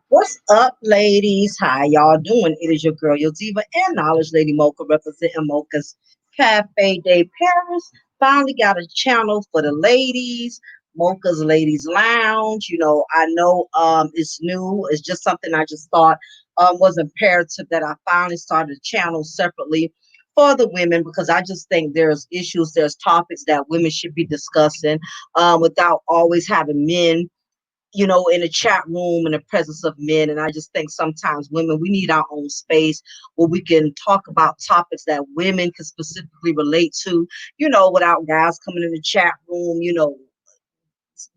What's up, ladies? How y'all doing? It is your girl, your diva and knowledge lady Mocha, representing Mocha's Cafe de Paris. Finally got a channel for the ladies, Mocha's Ladies Lounge. I know it's new. It's just something I just thought was imperative that I finally started a channel separately for the women, because I just think there's topics that women should be discussing without always having men in a chat room in the presence of men. And I just think sometimes women, we need our own space where we can talk about topics that women can specifically relate to, without guys coming in the chat room,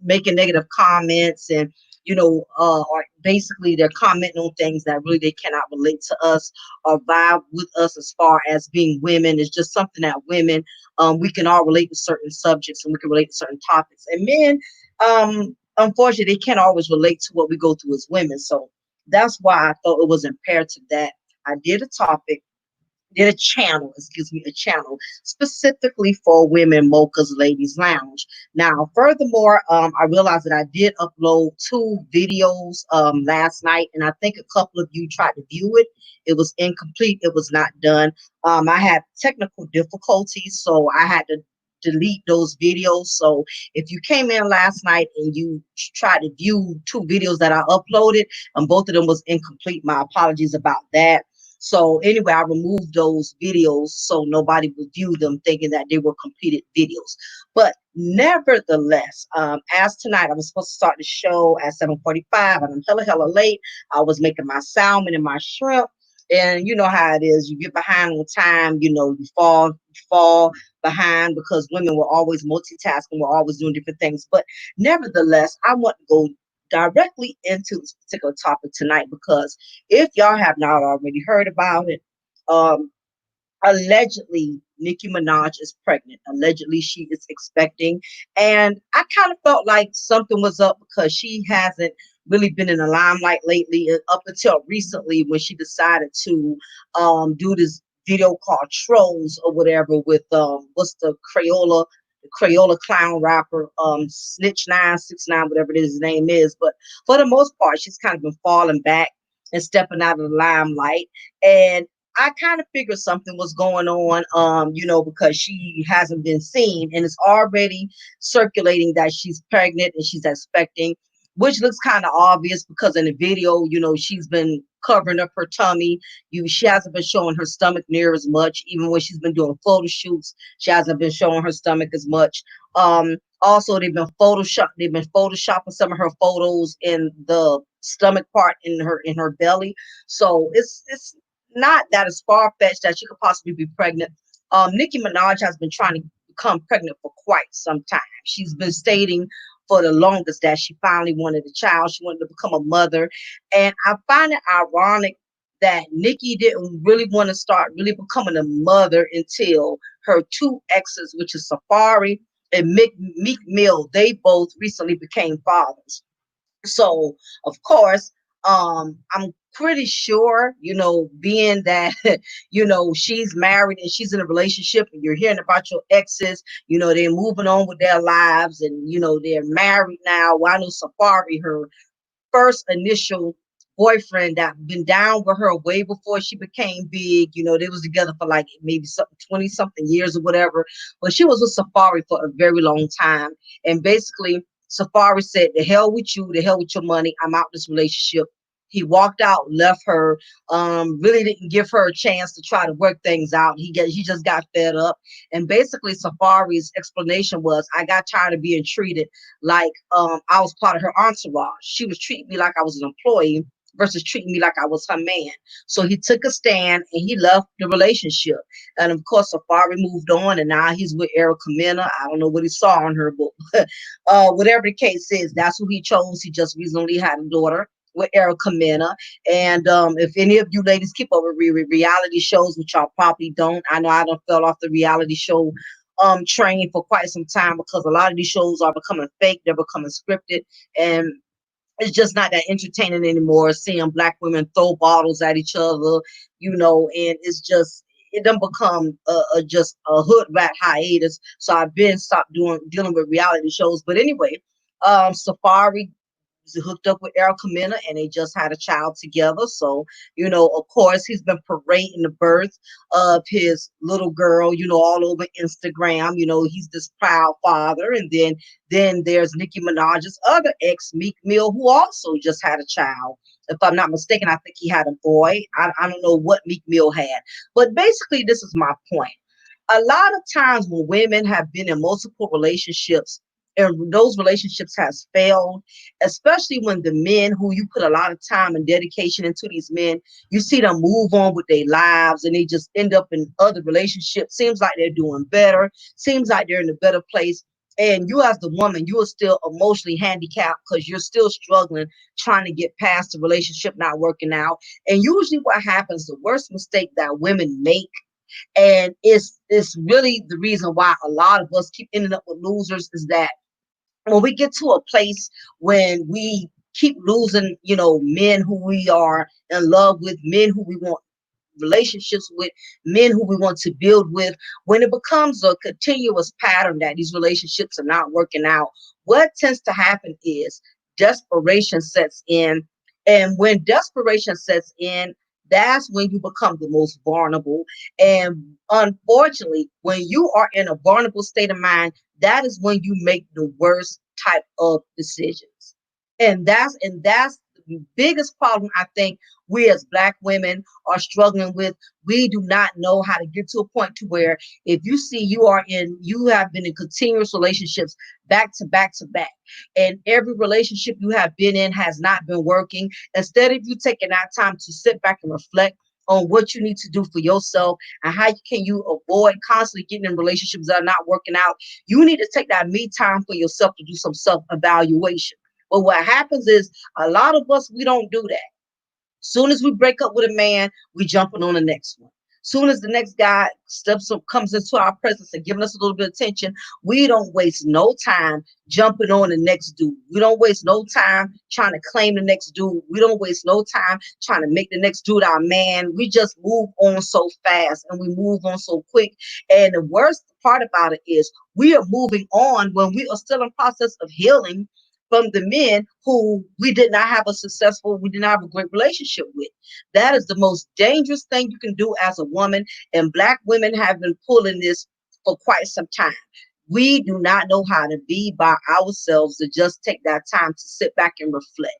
making negative comments and, or basically they're commenting on things that really they cannot relate to us or vibe with us as far as being women. It's just something that women, we can all relate to certain subjects and we can relate to certain topics. And men, unfortunately, they can't always relate to what we go through as women. So that's why I thought it was imperative that I did a channel, excuse me, a channel specifically for women, Mocha's Ladies Lounge. Now, furthermore, I realized that I did upload two videos last night, and I think a couple of you tried to view it. It was incomplete. It was not done. I had technical difficulties, so I had to delete those videos. So if you came in last night and you tried to view two videos that I uploaded and both of them was incomplete, my apologies about that. So anyway, I removed those videos so nobody would view them thinking that they were completed videos. But nevertheless, as tonight I was supposed to start the show at 7:45, and I'm hella late. I was making my salmon and my shrimp. And you know how it is. You get behind on time, you fall behind because women were always multitasking, we're always doing different things. But nevertheless, I want to go directly into this particular topic tonight because if y'all have not already heard about it, um, allegedly Nicki Minaj is pregnant. Allegedly she is expecting. And I kind of felt like something was up because she hasn't really been in the limelight lately, up until recently when she decided to do this video called Trolls or whatever with what's the Crayola clown rapper, Snitch 969, whatever his name is. But for the most part, she's kind of been falling back and stepping out of the limelight. And I kind of figured something was going on, because she hasn't been seen and it's already circulating that she's pregnant and she's expecting, which looks kind of obvious because in the video, she's been covering up her tummy. She hasn't been showing her stomach near as much. Even when she's been doing photo shoots, she hasn't been showing her stomach as much. Also, they've been photoshopping some of her photos in the stomach part in her belly. So it's not that it's far fetched that she could possibly be pregnant. Nicki Minaj has been trying to become pregnant for quite some time. She's been stating for the longest that she finally wanted a child. She wanted to become a mother. And I find it ironic that Nicki didn't really want to start really becoming a mother until her two exes, which is Safari and Meek Mill. They both recently became fathers. So, of course, I'm pretty sure, being that, she's married and she's in a relationship and you're hearing about your exes, they're moving on with their lives and, they're married now. Well, I know Safari, her first initial boyfriend that been down with her way before she became big. They was together for like maybe something 20 something years or whatever. But she was with Safari for a very long time. And basically Safari said, the hell with you, the hell with your money. I'm out this relationship. He walked out, left her, really didn't give her a chance to try to work things out. He just got fed up. And basically Safari's explanation was, I got tired of being treated like I was part of her entourage. She was treating me like I was an employee versus treating me like I was her man. So he took a stand and he left the relationship. And of course, Safari moved on and now he's with 𝓜𝓸𝓬𝓱𝓪'𝓼. I don't know what he saw on her, but whatever the case is, that's who he chose. He just recently had a daughter with 𝓜𝓸𝓬𝓱𝓪. And if any of you ladies keep up with reality shows, which y'all probably don't, I know I done fell off the reality show train for quite some time because a lot of these shows are becoming fake, they're becoming scripted, and it's just not that entertaining anymore. Seeing black women throw bottles at each other, and it's just it done become just a hood rat hiatus. So I've been stopped dealing with reality shows. But anyway, Safari hooked up with 𝓜𝓸𝓬𝓱𝓪 and they just had a child together. So, of course, he's been parading the birth of his little girl, all over Instagram. He's this proud father. And then there's Nicki Minaj's other ex, Meek Mill, who also just had a child. If I'm not mistaken, I think he had a boy. I don't know what Meek Mill had. But basically, this is my point. A lot of times when women have been in multiple relationships and those relationships has failed, especially when the men who you put a lot of time and dedication into these men, you see them move on with their lives and they just end up in other relationships. Seems like they're doing better, seems like they're in a better place. And you as the woman, you are still emotionally handicapped because you're still struggling trying to get past the relationship not working out. And usually what happens, the worst mistake that women make, and it's really the reason why a lot of us keep ending up with losers, is that when we get to a place when we keep losing, men who we are in love with, men who we want relationships with, men who we want to build with, when it becomes a continuous pattern that these relationships are not working out, what tends to happen is desperation sets in. And when desperation sets in, that's when you become the most vulnerable. And unfortunately, when you are in a vulnerable state of mind, that is when you make the worst type of decisions. And that's the biggest problem I think we as black women are struggling with. We do not know how to get to a point to where if you see you have been in continuous relationships back to back to back, and every relationship you have been in has not been working, instead of you taking that time to sit back and reflect on what you need to do for yourself and how can you avoid constantly getting in relationships that are not working out, you need to take that me time for yourself to do some self-evaluation. But what happens is a lot of us, we don't do that. Soon as we break up with a man, we jumping on the next one. Soon as the next guy steps up, comes into our presence and giving us a little bit of attention, we don't waste no time jumping on the next dude. We don't waste no time trying to claim the next dude. We don't waste no time trying to make the next dude our man. We just move on so fast and we move on so quick. And the worst part about it is we are moving on when we are still in process of healing from the men who we did not have a great relationship with. That is the most dangerous thing you can do as a woman. And black women have been pulling this for quite some time. We do not know how to be by ourselves to just take that time to sit back and reflect.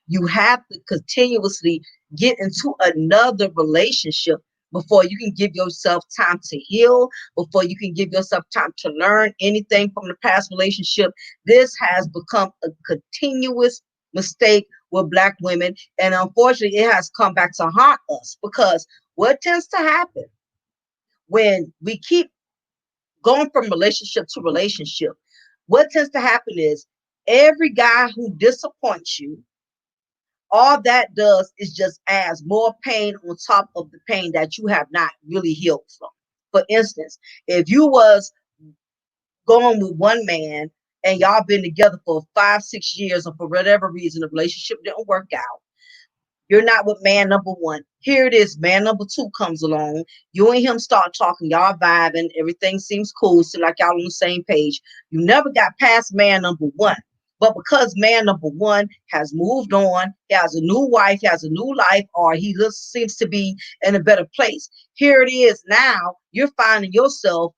You have to continuously get into another relationship before you can give yourself time to heal, before you can give yourself time to learn anything from the past relationship. This has become a continuous mistake with Black women. And unfortunately, it has come back to haunt us because what tends to happen when we keep going from relationship to relationship, what tends to happen is every guy who disappoints you, all that does is just adds more pain on top of the pain that you have not really healed from. For instance, if you was going with one man and y'all been together for 5, 6 years, and for whatever reason the relationship didn't work out, you're not with man number one. Here it is, man number two comes along. You and him start talking, y'all vibing, everything seems cool, so like y'all on the same page. You never got past man number one. But because man number one has moved on, he has a new wife, he has a new life, or he just seems to be in a better place. Here it is now, you're finding yourself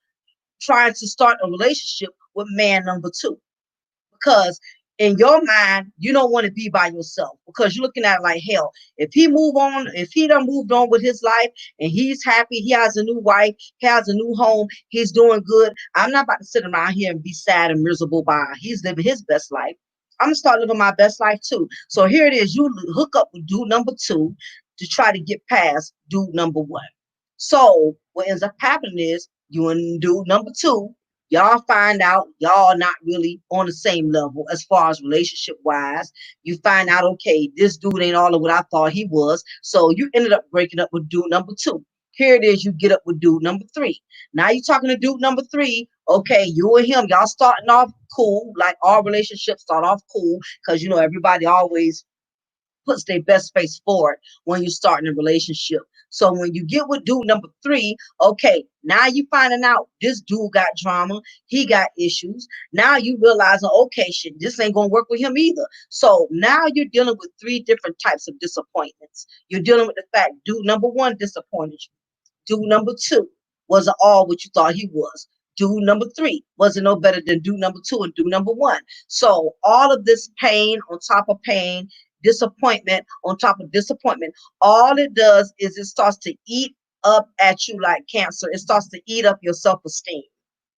trying to start a relationship with man number two because in your mind you don't want to be by yourself because you're looking at it like hell. If he done moved on with his life and he's happy, he has a new wife, he has a new home, he's doing good, I'm not about to sit around here and be sad and miserable by he's living his best life. I'm gonna start living my best life too. So here it is, you hook up with dude number two to try to get past dude number one. So what ends up happening is you and dude number two, y'all find out y'all not really on the same level as far as relationship wise. You find out, okay, this dude ain't all of what I thought he was. So you ended up breaking up with dude number two. Here it is, you get up with dude number three. Now you're talking to dude number three. Okay, you and him, y'all starting off cool, like all relationships start off cool, because everybody always puts their best face forward when you start in a relationship. So when you get with dude number three, okay, now you finding out this dude got drama, he got issues. Now you realizing, okay, shit, this ain't gonna work with him either. So now you're dealing with three different types of disappointments. You're dealing with the fact dude number one disappointed you. Dude number two wasn't all what you thought he was. Dude number three wasn't no better than dude number two and dude number one. So all of this pain on top of pain, disappointment on top of disappointment, all it does is it starts to eat up at you like cancer. It starts to eat up your self-esteem.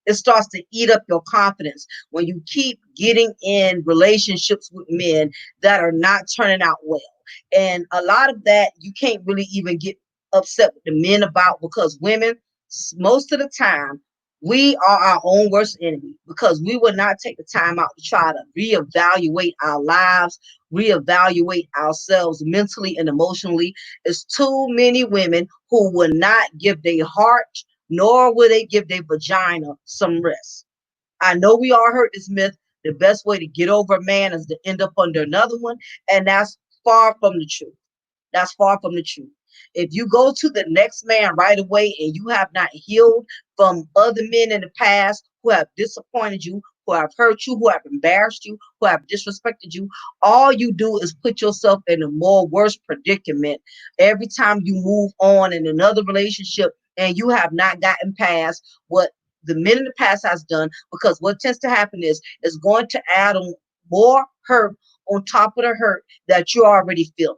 It starts to eat up your confidence when you keep getting in relationships with men that are not turning out well. And a lot of that you can't really even get upset with the men about because women, most of the time, we are our own worst enemy because we will not take the time out to try to reevaluate our lives, reevaluate ourselves mentally and emotionally. It's too many women who will not give their heart nor will they give their vagina some rest. I know we all heard this myth. The best way to get over a man is to end up under another one, and that's far from the truth. That's far from the truth. If you go to the next man right away and you have not healed from other men in the past who have disappointed you, who have hurt you, who have embarrassed you, who have disrespected you, all you do is put yourself in a more worse predicament every time you move on in another relationship and you have not gotten past what the men in the past has done, because what tends to happen is going to add on more hurt on top of the hurt that you're already feeling.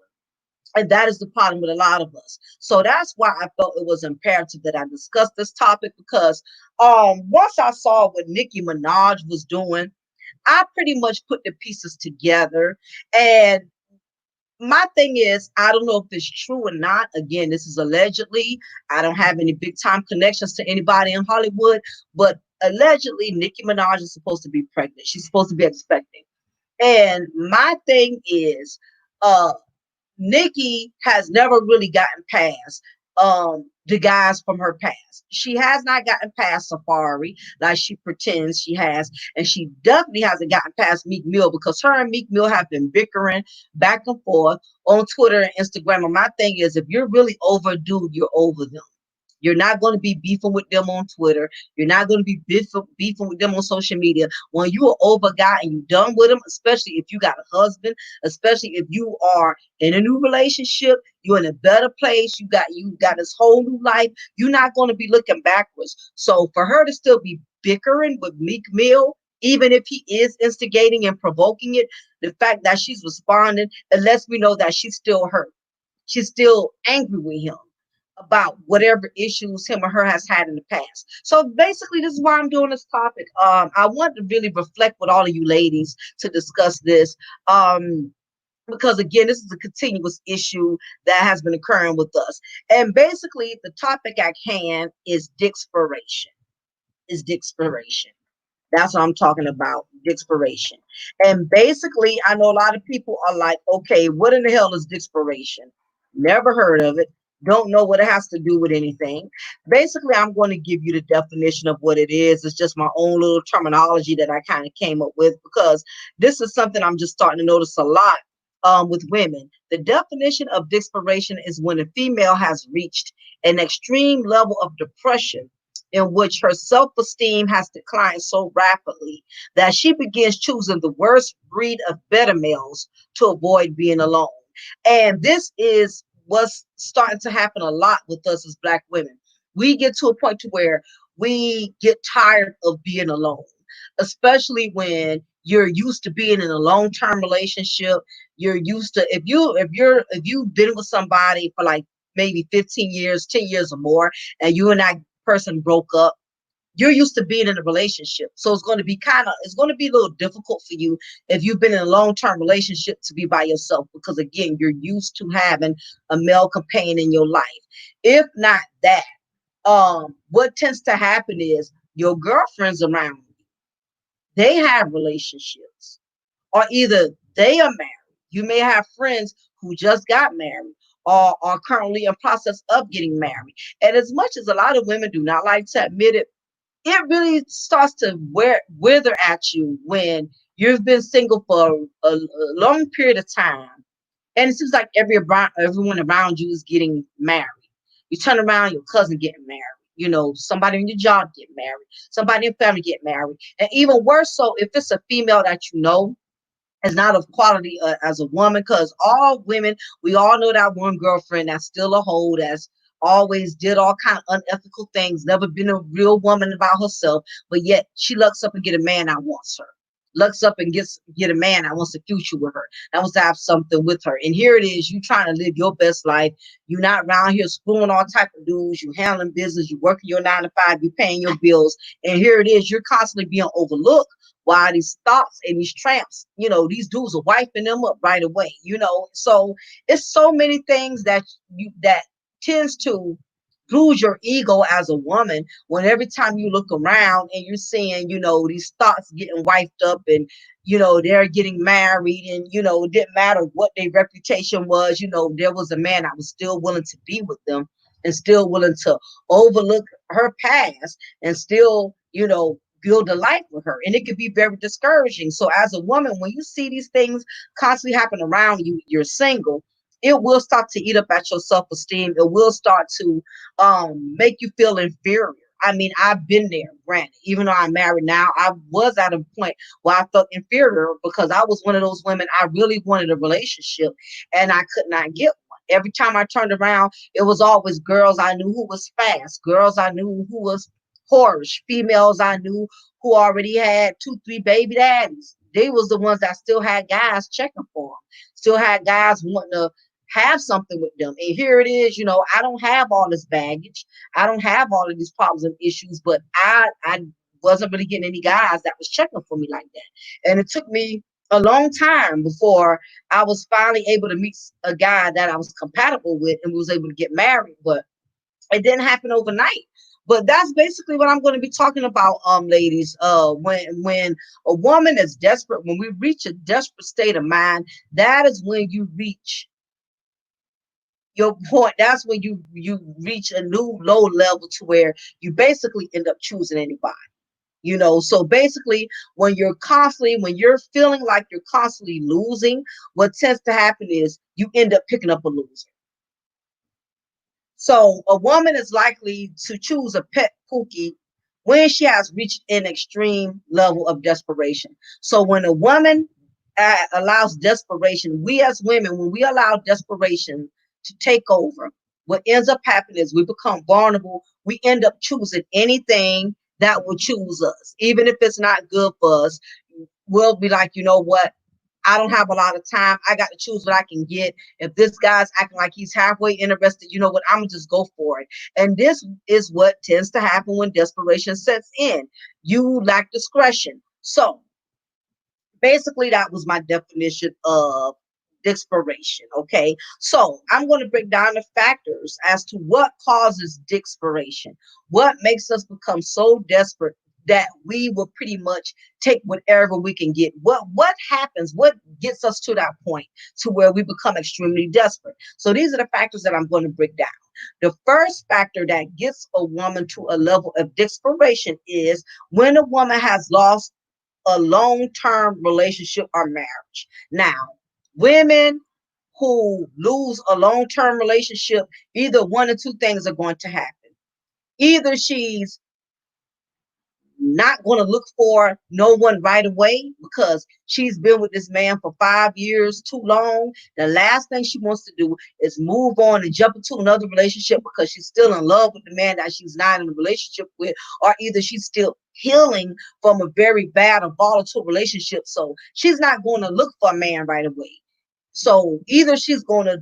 And that is the problem with a lot of us. So that's why I felt it was imperative that I discuss this topic because once I saw what Nicki Minaj was doing, I pretty much put the pieces together. And my thing is, I don't know if it's true or not. Again, this is allegedly. I don't have any big time connections to anybody in Hollywood, but allegedly Nicki Minaj is supposed to be pregnant. She's supposed to be expecting. And my thing is, uh, Nikki has never really gotten past the guys from her past. She has not gotten past Safari like she pretends she has, and she definitely hasn't gotten past Meek Mill because her and Meek Mill have been bickering back and forth on Twitter and Instagram. And my thing is, if you're really over dude, you're over them. You're not going to be beefing with them on Twitter. You're not going to be beefing with them on social media. When you are over a guy and you're done with him, especially if you got a husband, especially if you are in a new relationship, you're in a better place. You got this whole new life. You're not going to be looking backwards. So for her to still be bickering with Meek Mill, even if he is instigating and provoking it, the fact that she's responding, it lets me know that she's still hurt. She's still angry with him about whatever issues him or her has had in the past. So basically, this is why I'm doing this topic. I want to really reflect with all of you ladies to discuss this. Because again, this is a continuous issue that has been occurring with us. And basically, the topic at hand is dickspiration. Is dickspiration. That's what I'm talking about, dickspiration. And basically, I know a lot of people are like, okay, what in the hell is dickspiration? Never heard of it. Don't know what it has to do with anything. Basically, I'm going to give you the definition of what it is. It's just my own little terminology that I kind of came up with because this is something I'm just starting to notice a lot with women. The definition of dickspiration is when a female has reached an extreme level of depression in which her self-esteem has declined so rapidly that she begins choosing the worst breed of beta males to avoid being alone. And this is what's starting to happen a lot with us as Black women. We get to a point to where we get tired of being alone, especially when you're used to being in a long-term relationship. You're used to, if you've been with somebody for like maybe 15 years, 10 years or more, and you and that person broke up, you're used to being in a relationship. So it's going to be a little difficult for you if you've been in a long-term relationship to be by yourself, because again, you're used to having a male companion in your life. If not that, what tends to happen is your girlfriends around you, they have relationships, or either they are married. You may have friends who just got married or are currently in process of getting married. And as much as a lot of women do not like to admit it, it really starts to wither at you when you've been single for a long period of time, and it seems like everyone around you is getting married. You turn around, your cousin getting married. You know, somebody in your job get married. Somebody in your family get married, and even worse so if it's a female that you know is not of quality as a woman, because all women, we all know that one girlfriend that's still a hoe, that's always did all kind of unethical things, never been a real woman about herself, but yet she looks up and get a man that wants her, looks up and get a man that wants a future with her, that wants to have something with her. And here it is, you trying to live your best life. You're not around here screwing all type of dudes. You handling business, you working your 9 to 5, you paying your bills, and here it is, you're constantly being overlooked while these thoughts and these tramps, these dudes are wiping them up right away. So it's so many things that tends to bruise your ego as a woman when every time you look around and you're seeing, these thoughts getting wiped up, and they're getting married, and it didn't matter what their reputation was. There was a man that was still willing to be with them and still willing to overlook her past and still build a life with her. And it could be very discouraging. So as a woman, when you see these things constantly happen around you, you're single, it will start to eat up at your self-esteem. It will start to make you feel inferior. I mean, I've been there, granted. Even though I'm married now, I was at a point where I felt inferior because I was one of those women. I really wanted a relationship and I could not get one. Every time I turned around, it was always girls I knew who was fast, girls I knew who was whorish, females I knew who already had 2, 3 baby daddies. They was the ones that still had guys checking for them, still had guys wanting to have something with them. And here it is, I don't have all this baggage. I don't have all of these problems and issues, but I wasn't really getting any guys that was checking for me like that. And it took me a long time before I was finally able to meet a guy that I was compatible with and was able to get married. But it didn't happen overnight. But that's basically what I'm going to be talking about, ladies. When a woman is desperate, when we reach a desperate state of mind, that is when you reach your point. That's when you reach a new low level to where you basically end up choosing anybody. So basically, when you're feeling like you're constantly losing, what tends to happen is you end up picking up a loser. So a woman is likely to choose a pet pookie when she has reached an extreme level of desperation. So when a woman allows desperation, we as women, when we allow desperation to take over, what ends up happening is we become vulnerable. We end up choosing anything that will choose us, even if it's not good for us. We'll be like, you know what? I don't have a lot of time. I got to choose what I can get. If this guy's acting like he's halfway interested, you know what? I'm going to just go for it. And this is what tends to happen when desperation sets in. You lack discretion. So basically, that was my definition of desperation. Okay. So I'm going to break down the factors as to what causes desperation. What makes us become so desperate that we will pretty much take whatever we can get. What happens? What gets us to that point to where we become extremely desperate? So these are the factors that I'm going to break down. The first factor that gets a woman to a level of desperation is when a woman has lost a long-term relationship or marriage. Now, women who lose a long-term relationship, either one or two things are going to happen. Either she's not going to look for no one right away because she's been with this man for 5 years too long. The last thing she wants to do is move on and jump into another relationship because she's still in love with the man that she's not in a relationship with, or either she's still healing from a very bad or volatile relationship. So she's not going to look for a man right away. So either she's going to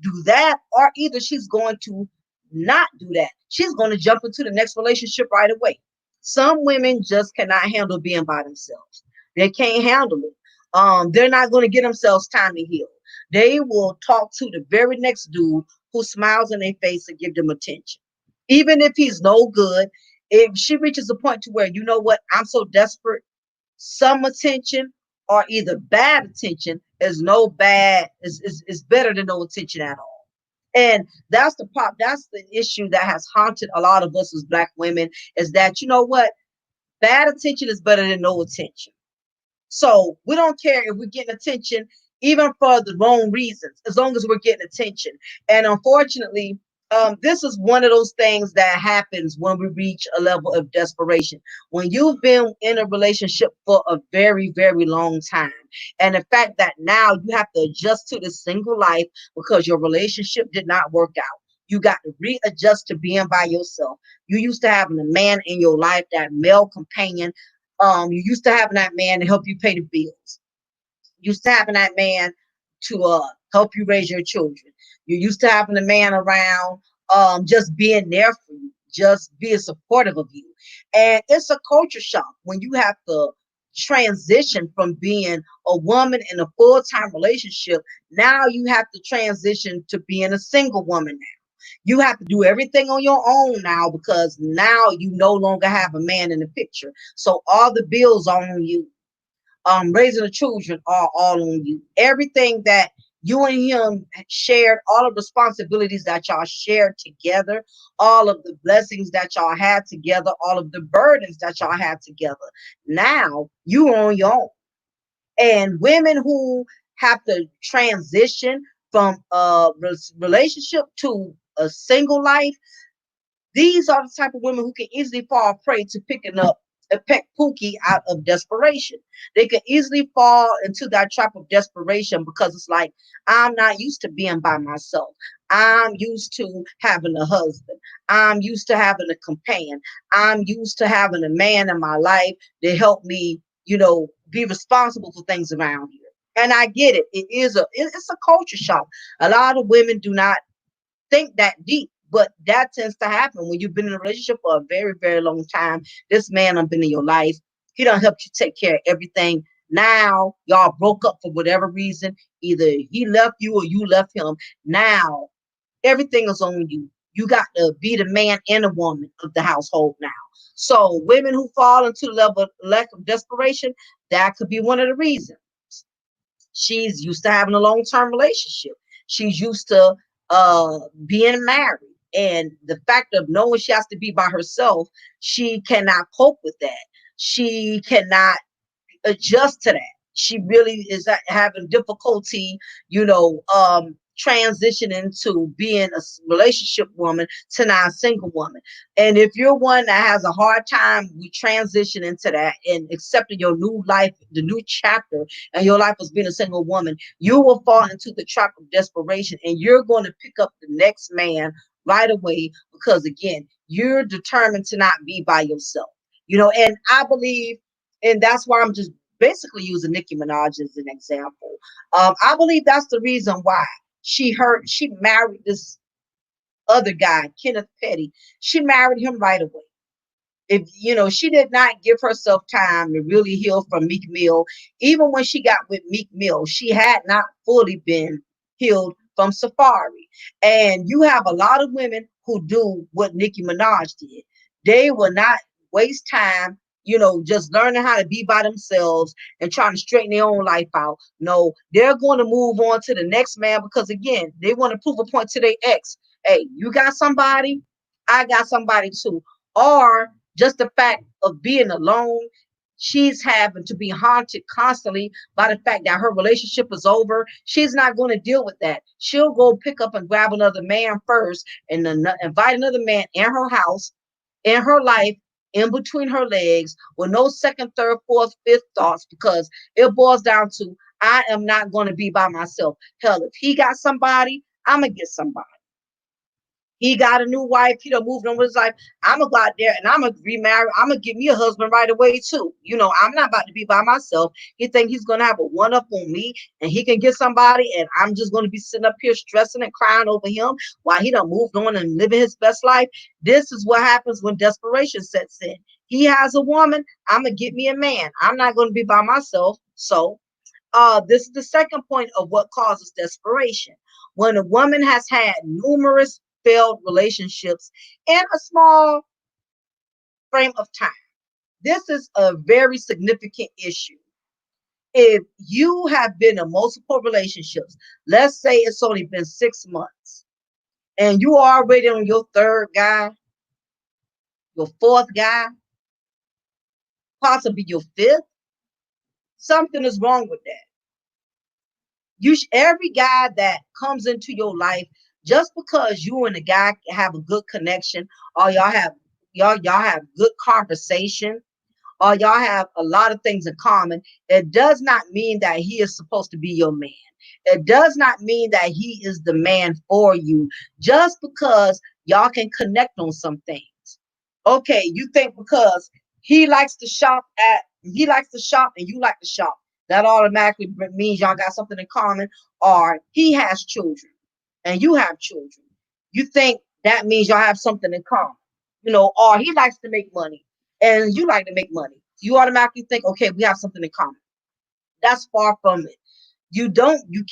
do that, or either she's going to not do that. She's going to jump into the next relationship right away. Some women just cannot handle being by themselves. They can't handle it. They're not going to get themselves time to heal. They will talk to the very next dude who smiles in their face and give them attention. Even if he's no good, if she reaches a point to where, you know what, I'm so desperate, some attention or either bad attention is no bad is better than no attention at all. And that's the issue that has haunted a lot of us as black women, is that, you know what, bad attention is better than no attention. So we don't care if we're getting attention, even for the wrong reasons, as long as we're getting attention. And unfortunately, this is one of those things that happens when we reach a level of desperation. When you've been in a relationship for a very, very long time, and the fact that now you have to adjust to the single life because your relationship did not work out. You got to readjust to being by yourself. You used to having a man in your life, that male companion. You used to having that man to help you pay the bills. You used to having that man to help you raise your children. You used to having a man around, just being there for you, just being supportive of you. And it's a culture shock when you have to transition from being a woman in a full-time relationship. Now you have to transition to being a single woman. You have to do everything on your own now because now you no longer have a man in the picture. So all the bills are on you. Raising the children are all on you. Everything that you and him shared, all of the responsibilities that y'all shared together, all of the blessings that y'all had together, all of the burdens that y'all had together. Now you are on your own. And women who have to transition from a relationship to a single life, these are the type of women who can easily fall prey to picking up a peck Pookie out of desperation. They can easily fall into that trap of desperation because it's like, I'm not used to being by myself. I'm used to having a husband. I'm used to having a companion. I'm used to having a man in my life to help me, be responsible for things around here. And I get it. It's a culture shock. A lot of women do not think that deep. But that tends to happen when you've been in a relationship for a very, very long time. This man done been in your life. He done helped you take care of everything. Now y'all broke up for whatever reason. Either he left you or you left him. Now everything is on you. You got to be the man and the woman of the household now. So women who fall into the level of lack of desperation, that could be one of the reasons. She's used to having a long-term relationship. She's used to being married. And the fact of knowing she has to be by herself, she cannot cope with that. She cannot adjust to that. She really is having difficulty, transitioning to being a relationship woman to now a single woman. And if you're one that has a hard time with transitioning to that and accepting your new life, the new chapter, and your life as being a single woman, you will fall into the trap of desperation, and you're going to pick up the next man right away because again, you're determined to not be by yourself. And I believe, and that's why I'm just basically using Nicki Minaj as an example. I believe that's the reason why she married this other guy, Kenneth Petty. She married him right away. If she did not give herself time to really heal from Meek Mill. Even when she got with Meek Mill, she had not fully been healed from Safari. And you have a lot of women who do what Nicki Minaj did. They will not waste time, just learning how to be by themselves and trying to straighten their own life out. No, they're going to move on to the next man because again, they want to prove a point to their ex. Hey, you got somebody, I got somebody too. Or just the fact of being alone, she's having to be haunted constantly by the fact that her relationship is over. She's not going to deal with that. She'll go pick up and grab another man first and then invite another man in her house, in her life, in between her legs, with no second, third, fourth, fifth thoughts, because it boils down to I am not going to be by myself. Hell, if he got somebody, I'm going to get somebody. He got a new wife. He done moved on with his life. I'm gonna go out there and I'm gonna remarry. I'm gonna get me a husband right away too. I'm not about to be by myself. He think he's gonna have a one up on me, and he can get somebody, and I'm just gonna be sitting up here stressing and crying over him while he done moved on and living his best life. This is what happens when desperation sets in. He has a woman. I'm gonna get me a man. I'm not gonna be by myself. So this is the second point of what causes desperation. When a woman has had numerous failed relationships in a small frame of time, this is a very significant issue. If you have been in multiple relationships, let's say it's only been 6 months, and you are already on your third guy, your fourth guy, possibly your fifth, something is wrong with that. Every guy that comes into your life, just because you and the guy have a good connection, or y'all have good conversation, or y'all have a lot of things in common, it does not mean that he is supposed to be your man. It does not mean that he is the man for you, just because y'all can connect on some things. Okay, you think because he likes to shop and you like to shop, that automatically means y'all got something in common, or he has children and you have children. You think that means y'all have something in common, or he likes to make money and you like to make money. You automatically think, okay, we have something in common. That's far from it. You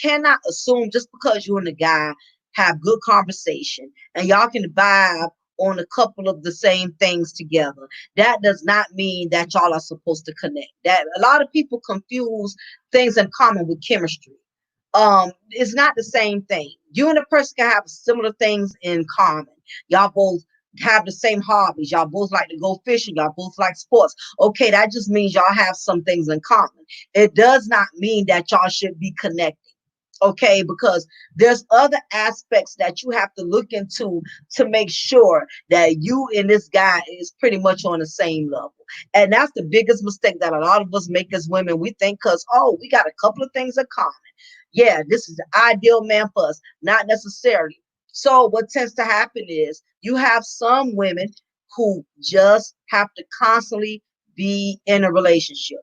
cannot assume just because you and the guy have good conversation and y'all can vibe on a couple of the same things together, that does not mean that y'all are supposed to connect. That a lot of people confuse things in common with chemistry. It's not the same thing. You and a person can have similar things in common. Y'all both have the same hobbies. Y'all both like to go fishing. Y'all both like sports. Okay, that just means y'all have some things in common. It does not mean that y'all should be connected. Okay, because there's other aspects that you have to look into to make sure that you and this guy is pretty much on the same level. And that's the biggest mistake that a lot of us make as women. We think because, oh, we got a couple of things in common. Yeah, this is the ideal man for us. Not necessarily. So what tends to happen is you have some women who just have to constantly be in a relationship.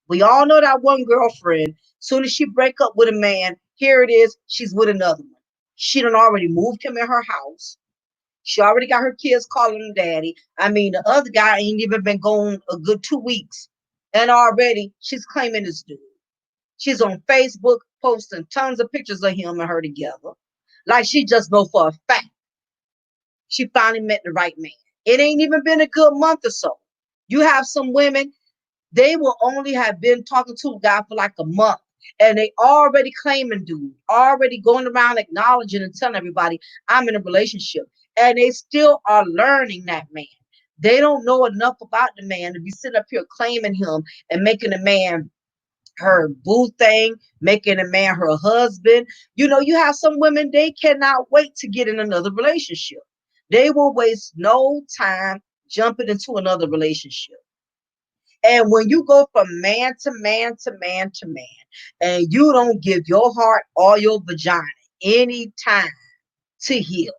We all know that one girlfriend, soon as she break up with a man, here it is, she's with another one. She done already moved him in her house. She already got her kids calling him daddy. I mean, the other guy ain't even been gone a good 2 weeks. And already she's claiming this dude. She's on Facebook posting tons of pictures of him and her together. Like she just know for a fact she finally met the right man. It ain't even been a good month or so. You have some women, they will only have been talking to a guy for like a month. And they already claiming dude, already going around acknowledging and telling everybody, I'm in a relationship. And they still are learning that man. They don't know enough about the man to be sitting up here claiming him and making the man her boo thing, making a man her husband. You have some women, they cannot wait to get in another relationship. They will waste no time jumping into another relationship. And when you go from man to man to man to man, and you don't give your heart or your vagina any time to heal,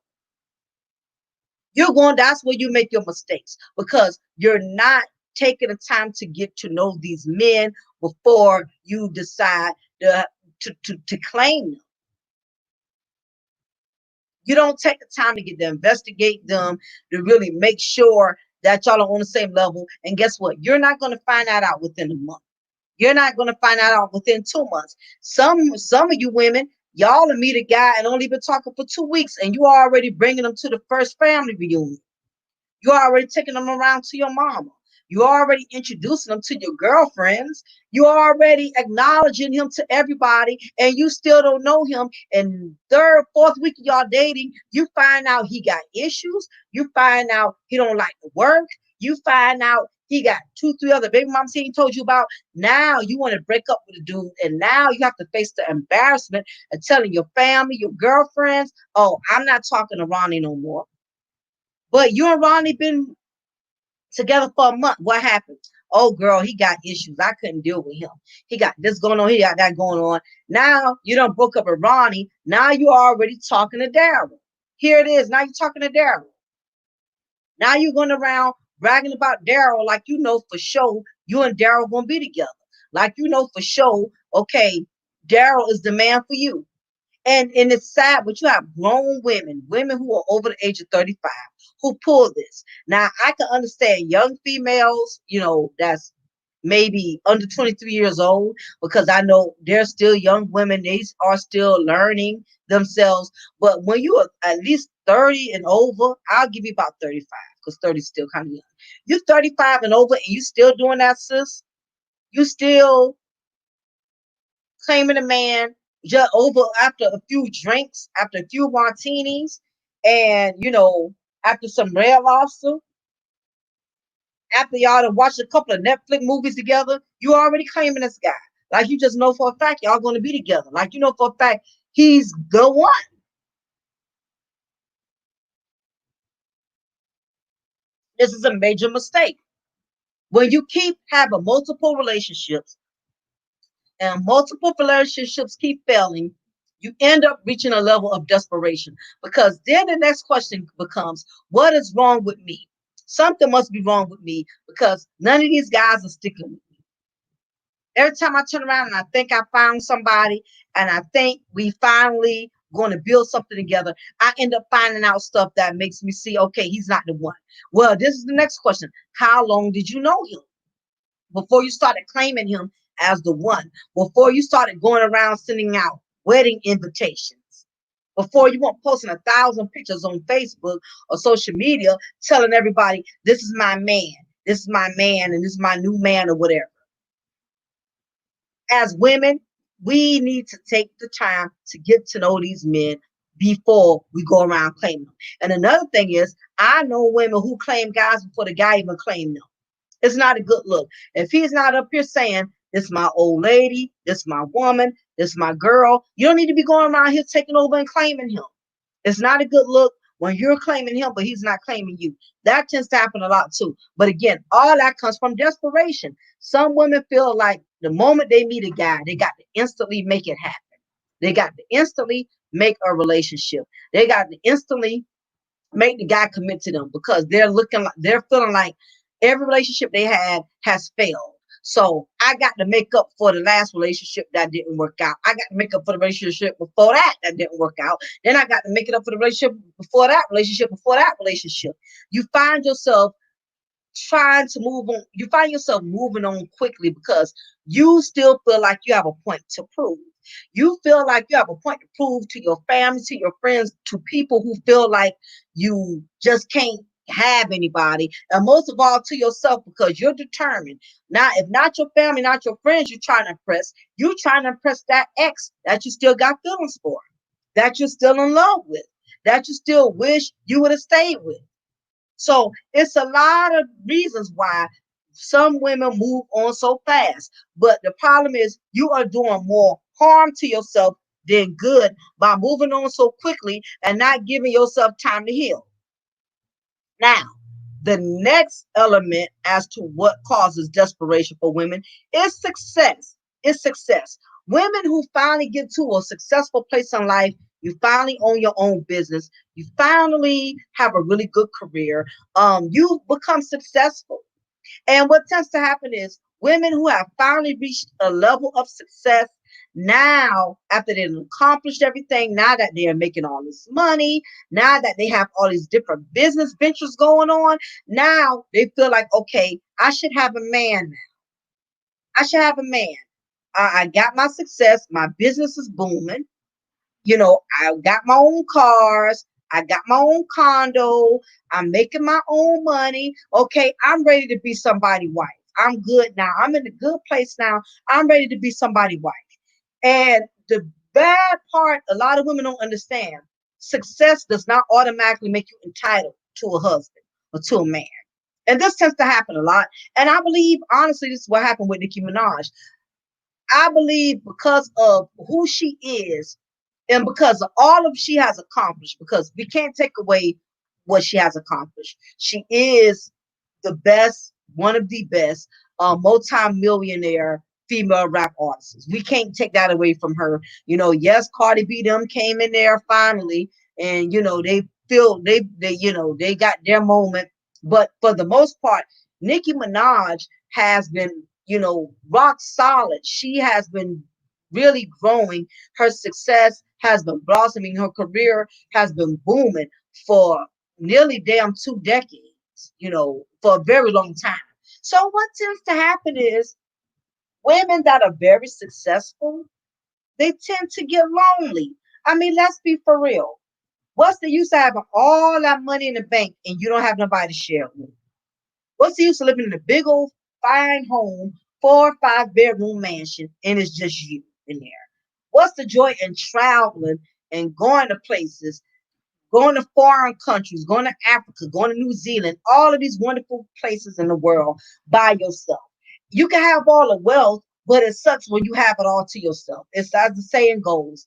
that's where you make your mistakes, because you're not taking the time to get to know these men before you decide to claim them. You don't take the time to get to investigate them, to really make sure that y'all are on the same level. And guess what? You're not going to find that out within a month. You're not going to find that out within 2 months. Some of you women, y'all will meet a guy and only been talking for 2 weeks, and you are already bringing them to the first family reunion. You're already taking them around to your mama. You're already introducing them to your girlfriends. You're already acknowledging him to everybody, and you still don't know him. And third, fourth week of y'all dating, you find out he got issues. You find out he don't like to work. You find out he got 2, 3 other baby moms he ain't told you about. Now you want to break up with a dude, and now you have to face the embarrassment of telling your family, your girlfriends, "Oh, I'm not talking to Ronnie no more." But you and Ronnie been together for a month. What happened? Oh, girl, he got issues. I couldn't deal with him. He got this going on. He got that going on. Now you done broke up with Ronnie. Now you already talking to Daryl. Here it is. Now you're talking to Daryl. Now you're going around bragging about Daryl like you know for sure you and Daryl going to be together. Like you know for sure, okay, Daryl is the man for you. And it's sad, but you have grown women who are over the age of 35, who pull this. Now, I can understand young females, that's maybe under 23 years old, because I know they're still young women. They are still learning themselves. But when you are at least 30 and over, I'll give you about 35, because 30 is still kind of young. You're 35 and over, and you still doing that, sis. You still claiming a man just over after a few drinks, after a few martinis, and after some red lobster, after y'all to watch a couple of Netflix movies together, you already claiming this guy. Like you just know for a fact y'all gonna be together. Like you know for a fact he's the one. This is a major mistake. When you keep having multiple relationships and multiple relationships keep failing, you end up reaching a level of desperation, because then the next question becomes, what is wrong with me? Something must be wrong with me, because none of these guys are sticking with me. Every time I turn around and I think I found somebody and I think we finally going to build something together, I end up finding out stuff that makes me see, okay, he's not the one. Well, this is the next question. How long did you know him before you started claiming him as the one, before you started going around sending out wedding invitations, before you weren't posting 1,000 pictures on Facebook or social media telling everybody, this is my man, this is my man, and this is my new man, or whatever. As women, we need to take the time to get to know these men before we go around claiming them. And another thing is, I know women who claim guys before the guy even claimed them. It's not a good look. If he's not up here saying, this is my old lady, this is my woman, this is my girl, you don't need to be going around here taking over and claiming him. It's not a good look when you're claiming him, but he's not claiming you. That tends to happen a lot too. But again, all that comes from desperation. Some women feel like the moment they meet a guy, they got to instantly make it happen. They got to instantly make a relationship. They got to instantly make the guy commit to them, because they're feeling like every relationship they had has failed. So I got to make up for the last relationship that didn't work out. I got to make up for the relationship before that didn't work out. Then I got to make it up for the relationship before that relationship before that relationship. You find yourself trying to move on. You find yourself moving on quickly because you still feel like you have a point to prove. You feel like you have a point to prove to your family, to your friends, to people who feel like you just can't have anybody, and most of all to yourself, because you're determined. Now, if not your family, not your friends, you're trying to impress. You're trying to impress that ex that you still got feelings for, that you're still in love with, that you still wish you would have stayed with. So it's a lot of reasons why some women move on so fast. But the problem is you are doing more harm to yourself than good by moving on so quickly and not giving yourself time to heal. Now, the next element as to what causes desperation for women is success. Is success. Women who finally get to a successful place in life, you finally own your own business, you finally have a really good career, you become successful. And what tends to happen is women who have finally reached a level of success now, after they've accomplished everything, now that they're making all this money, now that they have all these different business ventures going on, now they feel like, okay, I should have a man now. I should have a man. I got my success. My business is booming. I got my own cars. I got my own condo. I'm making my own money. Okay, I'm ready to be somebody's wife. I'm good now. I'm in a good place now. I'm ready to be somebody's wife. And the bad part, a lot of women don't understand, success does not automatically make you entitled to a husband or to a man. And this tends to happen a lot. And I believe, honestly, this is what happened with Nicki Minaj. I believe because of who she is and because of all of she has accomplished, because we can't take away what she has accomplished. She is the best, one of the best multi-millionaire female rap artists. We can't take that away from her. Yes, Cardi B them came in there finally, and they feel they got their moment. But for the most part, Nicki Minaj has been rock solid. She has been really growing. Her success has been blossoming. Her career has been booming for nearly damn 2 decades, for a very long time. So what tends to happen is women that are very successful, they tend to get lonely. I mean, let's be for real. What's the use of having all that money in the bank and you don't have nobody to share it with? What's the use of living in a big old fine home, 4 or 5 bedroom mansion, and it's just you in there? What's the joy in traveling and going to places, going to foreign countries, going to Africa, going to New Zealand, all of these wonderful places in the world by yourself? You can have all the wealth, but it sucks when you have it all to yourself. It's as the saying goes,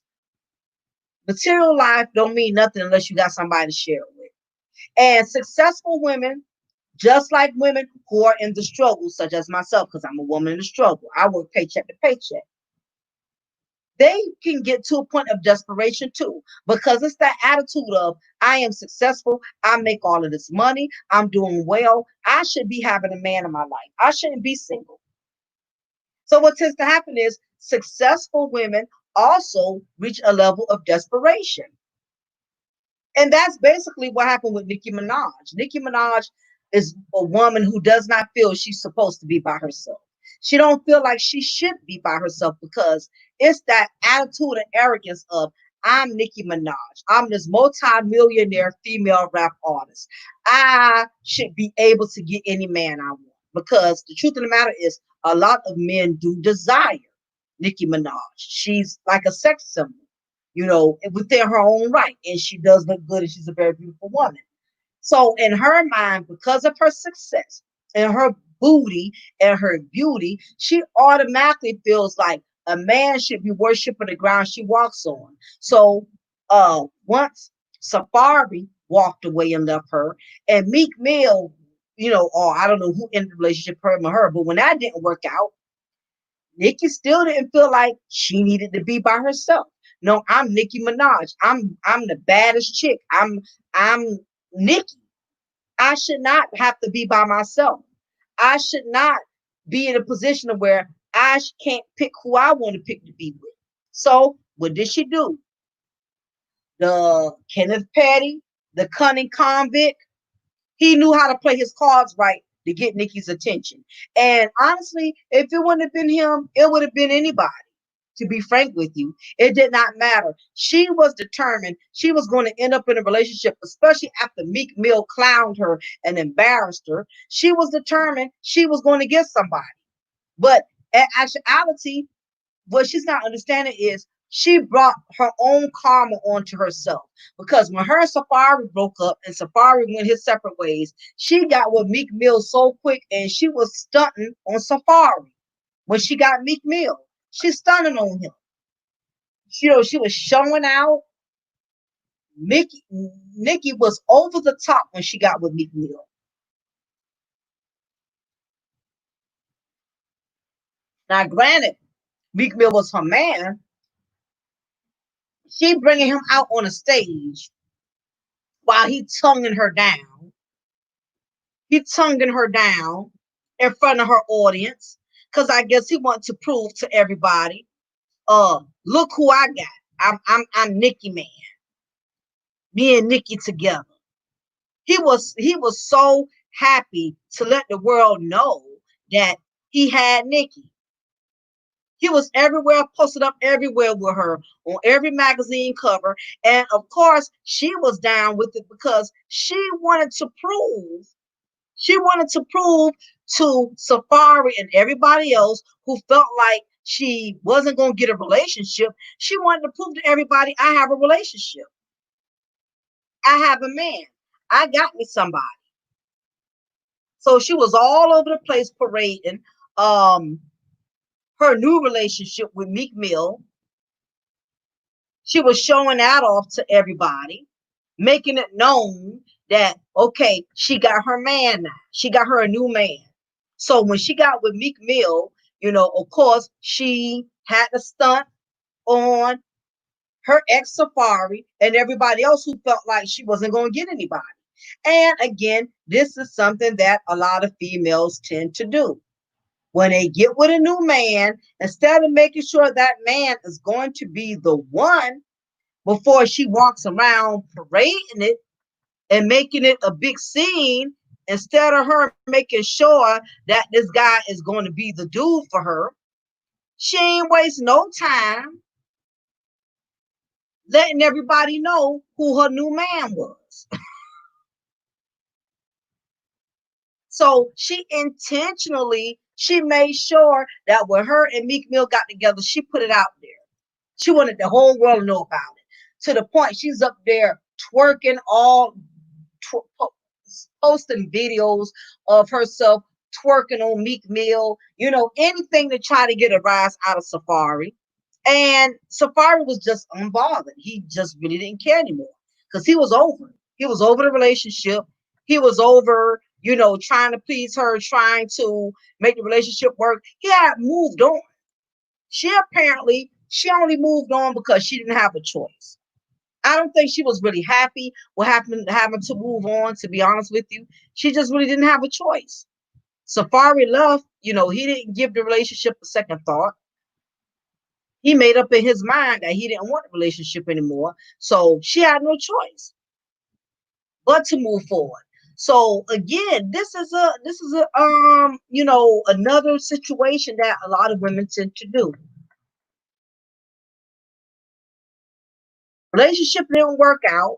material life don't mean nothing unless you got somebody to share it with. And successful women, just like women who are in the struggle, such as myself, because I'm a woman in the struggle, I work paycheck to paycheck. They can get to a point of desperation too, because it's that attitude of, I am successful, I make all of this money, I'm doing well, I should be having a man in my life, I shouldn't be single. So what tends to happen is successful women also reach a level of desperation. And that's basically what happened with Nicki Minaj. Nicki Minaj is a woman who does not feel she's supposed to be by herself. She don't feel like she should be by herself because it's that attitude and arrogance of, I'm Nicki Minaj. I'm this multi-millionaire female rap artist. I should be able to get any man I want. Because the truth of the matter is, a lot of men do desire Nicki Minaj. She's like a sex symbol, within her own right. And she does look good and she's a very beautiful woman. So in her mind, because of her success and her booty and her beauty, she automatically feels like a man should be worshiping the ground she walks on. So once Safari walked away and left her, and Meek Mill, or I don't know who ended the relationship, her and her, but when that didn't work out, Nicki still didn't feel like she needed to be by herself. No, I'm Nicki Minaj. I'm the baddest chick. I'm Nicki. I should not have to be by myself. I should not be in a position of where I can't pick who I want to pick to be with. So what did she do? The Kenneth Petty, the cunning convict, he knew how to play his cards right to get Nicki's attention. And honestly, if it wouldn't have been him, it would have been anybody. To be frank with you, it did not matter. She was determined she was going to end up in a relationship, especially after Meek Mill clowned her and embarrassed her. She was determined she was going to get somebody. But in actuality, what she's not understanding is she brought her own karma onto herself. Because when her and Safari broke up and Safari went his separate ways, she got with Meek Mill so quick and she was stunting on Safari when she got Meek Mill. She's stunning on him. She was showing out. Nicki was over the top when she got with Meek Mill. Now, granted, Meek Mill was her man. She bringing him out on a stage while he tonguing her down. He tonguing her down in front of her audience, because I guess he wanted to prove to everybody, look who I got. I'm Nikki Man. Me and Nikki together. He was so happy to let the world know that he had Nikki. He was everywhere, posted up everywhere with her on every magazine cover. And of course, she was down with it because she wanted to prove to Safari and everybody else who felt like she wasn't going to get a relationship. She wanted to prove to everybody, I have a relationship. I have a man. I got me somebody. So she was all over the place parading her new relationship with Meek Mill. She was showing that off to everybody, making it known that, okay, she got her man now. She got her a new man. So when she got with Meek Mill, of course, she had to stunt on her ex Safari and everybody else who felt like she wasn't going to get anybody. And again, this is something that a lot of females tend to do. When they get with a new man, instead of making sure that man is going to be the one before she walks around parading it and making it a big scene, instead of her making sure that this guy is going to be the dude for her, she ain't waste no time letting everybody know who her new man was. So she made sure that when her and Meek Mill got together, she put it out there. She wanted the whole world to know about it. To the point she's up there twerking, posting videos of herself twerking on Meek Mill, anything to try to get a rise out of Safari. And Safari was just unbothered. He just really didn't care anymore because he was over. He was over the relationship. He was over, trying to please her, trying to make the relationship work. He had moved on. She only moved on because she didn't have a choice. I don't think she was really happy with having to move on, to be honest with you. She just really didn't have a choice. Safari left, he didn't give the relationship a second thought. He made up in his mind that he didn't want a relationship anymore. So she had no choice but to move forward. So again, another situation that a lot of women tend to do. Relationship didn't work out.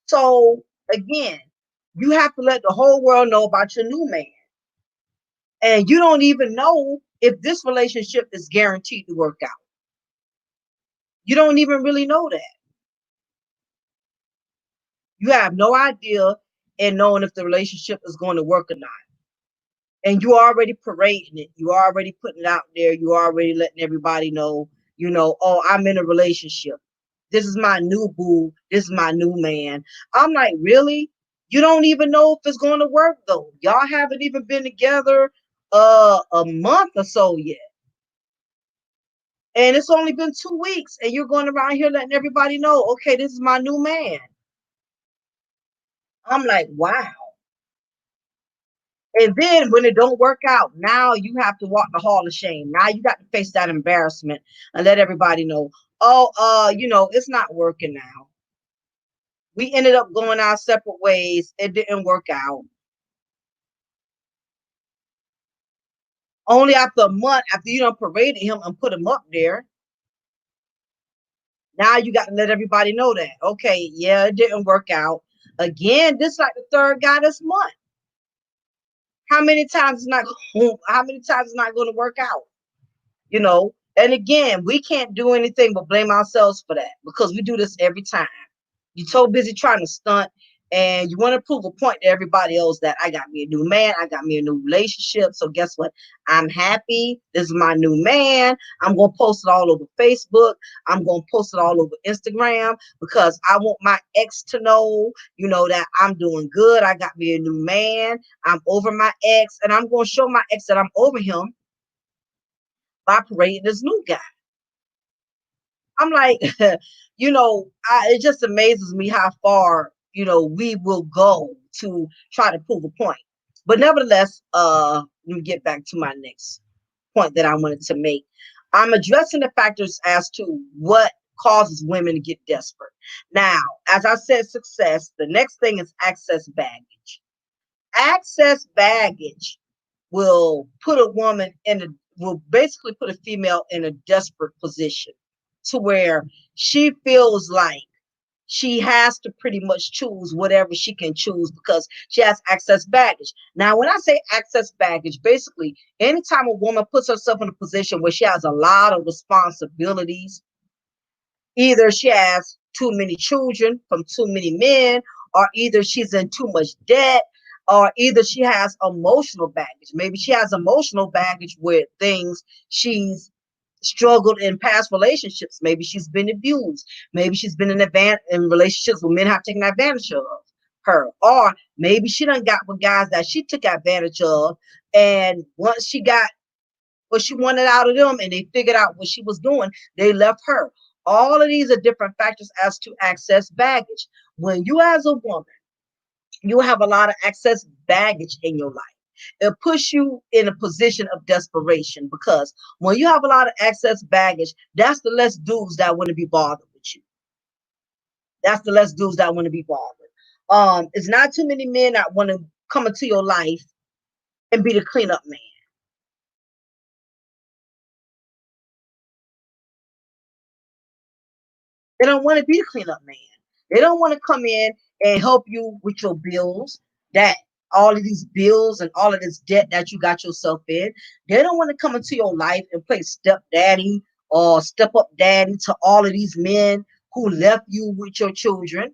So again, you have to let the whole world know about your new man. And you don't even know if this relationship is guaranteed to work out. You don't even really know that. You have no idea in knowing if the relationship is going to work or not. And you already parading it. You already putting it out there. You already letting everybody know, oh, I'm in a relationship. This is my new boo. This is my new man. I'm like, really? You don't even know if it's going to work though. Y'all haven't even been together a month or so yet. And it's only been 2 weeks and you're going around here letting everybody know, okay, this is my new man. I'm like, wow. And then when it don't work out, now you have to walk the hall of shame. Now you got to face that embarrassment and let everybody know, oh, it's not working now. We ended up going our separate ways. It didn't work out. Only after a month, after you done paraded him and put him up there, now you got to let everybody know that. Okay, yeah, it didn't work out. Again, this is like the third guy this month. How many times is not going to work out? And again, we can't do anything but blame ourselves for that because we do this every time. You're so busy trying to stunt and you want to prove a point to everybody else that I got me a new man, I got me a new relationship. So guess what? I'm happy. This is my new man. I'm going to post it all over Facebook. I'm going to post it all over Instagram because I want my ex to know, that I'm doing good. I got me a new man. I'm over my ex and I'm going to show my ex that I'm over him by parading this new guy. I'm like, it just amazes me how far, we will go to try to prove a point. But nevertheless, let me get back to my next point that I wanted to make. I'm addressing the factors as to what causes women to get desperate. Now, as I said, success, the next thing is access baggage. Access baggage will put a woman in a will basically put a female in a desperate position to where she feels like she has to pretty much choose whatever she can choose because she has access baggage. Now, when I say access baggage, basically, anytime a woman puts herself in a position where she has a lot of responsibilities, either she has too many children from too many men, or either she's in too much debt, or either she has emotional baggage. Maybe she has emotional baggage with things she's struggled in past relationships. Maybe she's been abused. Maybe she's been in relationships where men have taken advantage of her. Or maybe she done got with guys that she took advantage of. And once she got what she wanted out of them and they figured out what she was doing, they left her. All of these are different factors as to access baggage. When you as a woman, you have a lot of excess baggage in your life. It puts you in a position of desperation because when you have a lot of excess baggage, that's the less dudes that want to be bothered with you. That's the less dudes that want to be bothered. It's not too many men that want to come into your life and be the cleanup man. They don't want to be the cleanup man. They don't want to come in and help you with your bills, that all of these bills and all of this debt that you got yourself in. They don't want to come into your life and play step daddy or step up daddy to all of these men who left you with your children.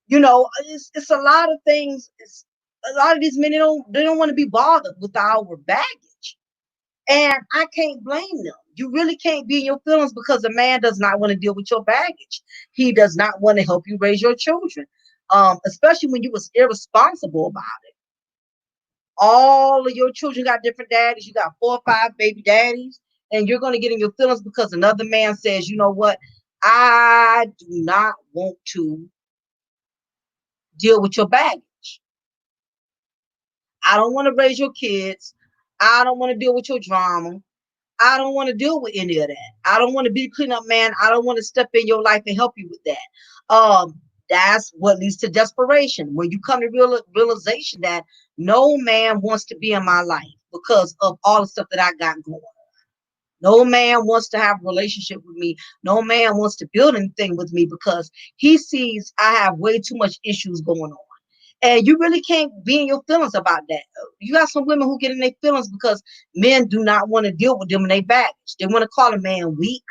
It's a lot of things. It's a lot of these men they don't want to be bothered with our baggage. And I can't blame them. You really can't be in your feelings because a man does not want to deal with your baggage. He does not want to help you raise your children, especially when you was irresponsible about it. All of your children got different daddies. You got 4 or 5 baby daddies, and you're going to get in your feelings because another man says, you know what? I do not want to deal with your baggage. I don't want to raise your kids. I don't want to deal with your drama. I don't want to deal with any of that. I don't want to be a cleanup man. I don't want to step in your life and help you with that. That's what leads to desperation. When you come to realization that no man wants to be in my life because of all the stuff that I got going. No man wants to have a relationship with me. No man wants to build anything with me because he sees I have way too much issues going on. And you really can't be in your feelings about that. You got some women who get in their feelings because men do not want to deal with them in their baggage. They want to call a man weak.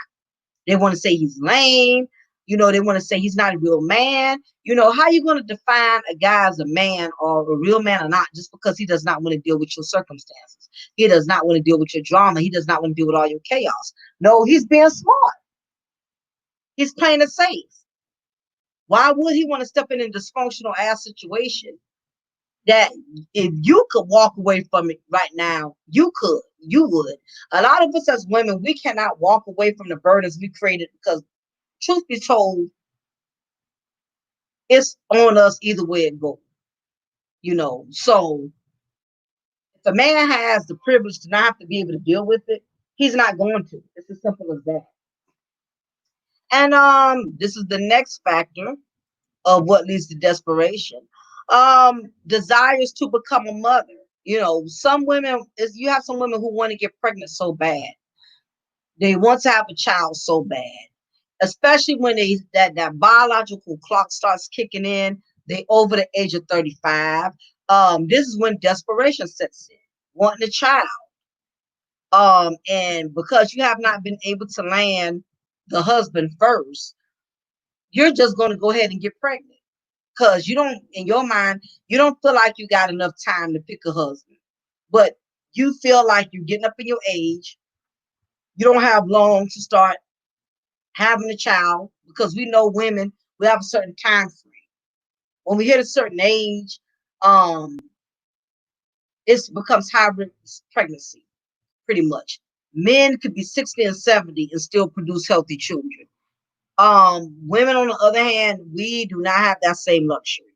They want to say he's lame. They want to say he's not a real man. How are you going to define a guy as a man or a real man or not just because he does not want to deal with your circumstances? He does not want to deal with your drama. He does not want to deal with all your chaos. No, he's being smart. He's playing it safe. Why would he want to step in a dysfunctional ass situation that if you could walk away from it right now, you would. A lot of us as women, we cannot walk away from the burdens we created because, truth be told, it's on us either way it goes. So if a man has the privilege to not have to be able to deal with it, he's not going to. It's as simple as that. And this is the next factor of what leads to desperation. Desires to become a mother. Some women is you have some women who want to get pregnant so bad. They want to have a child so bad, especially when that biological clock starts kicking in. They over the age of 35. This is when desperation sets in, wanting a child. And because you have not been able to land the husband first, you're just going to go ahead and get pregnant because you don't, in your mind, you don't feel like you got enough time to pick a husband, but you feel like you're getting up in your age. You don't have long to start having a child because we know women, we have a certain time frame. When we hit a certain age, um, it becomes high risk pregnancy, pretty much. Men could be 60 and 70 and still produce healthy children. Women, on the other hand, we do not have that same luxury,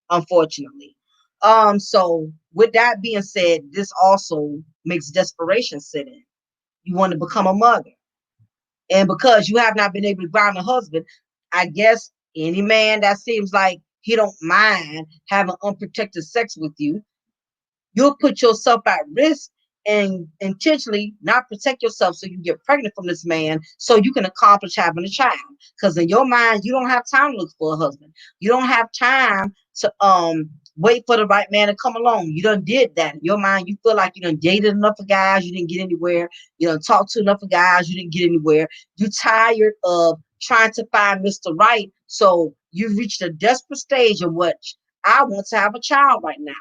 unfortunately. So with that being said, this also makes desperation set in. You want to become a mother. And because you have not been able to find a husband, I guess any man that seems like he don't mind having unprotected sex with you, you'll put yourself at risk and intentionally not protect yourself so you get pregnant from this man so you can accomplish having a child. Because in your mind, you don't have time to look for a husband. You don't have time to wait for the right man to come along. You done did that. In your mind, you feel like you done dated enough of guys, you didn't get anywhere. You done talked to enough of guys, you didn't get anywhere. You tired of trying to find Mr. Right. So you reached a desperate stage in which I want to have a child right now.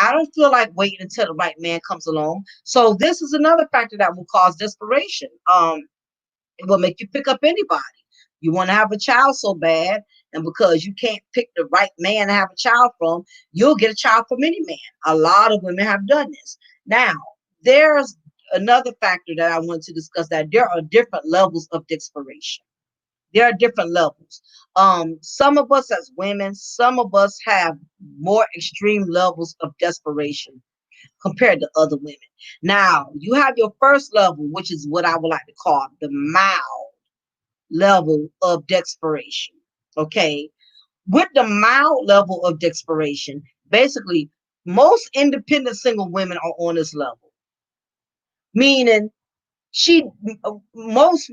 I don't feel like waiting until the right man comes along. So this is another factor that will cause desperation. It will make you pick up anybody. You want to have a child so bad, and because you can't pick the right man to have a child from, you'll get a child from any man. A lot of women have done this. Now, there's another factor that I want to discuss, that there are different levels of desperation. There are different levels. Some of us as women, some of us have more extreme levels of desperation compared to other women. Now, you have your first level, which is what I would like to call the mild level of desperation. Okay. With the mild level of desperation, basically, most independent single women are on this level, meaning she most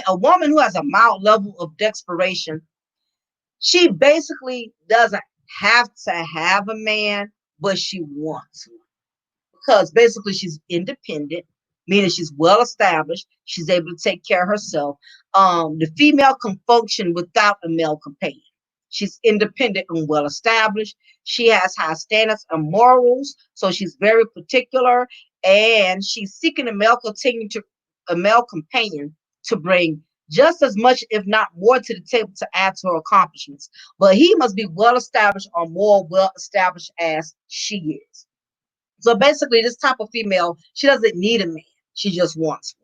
a woman who has a mild level of desperation, she basically doesn't have to have a man, but she wants one. Because basically she's independent, meaning she's well established, she's able to take care of herself. The female can function without a male companion. She's independent and well established. She has high standards and morals, so she's very particular, and she's seeking a male companion to bring just as much, if not more, to the table to add to her accomplishments. But he must be well established or more well established as she is. So basically, this type of female, she doesn't need a man. She just wants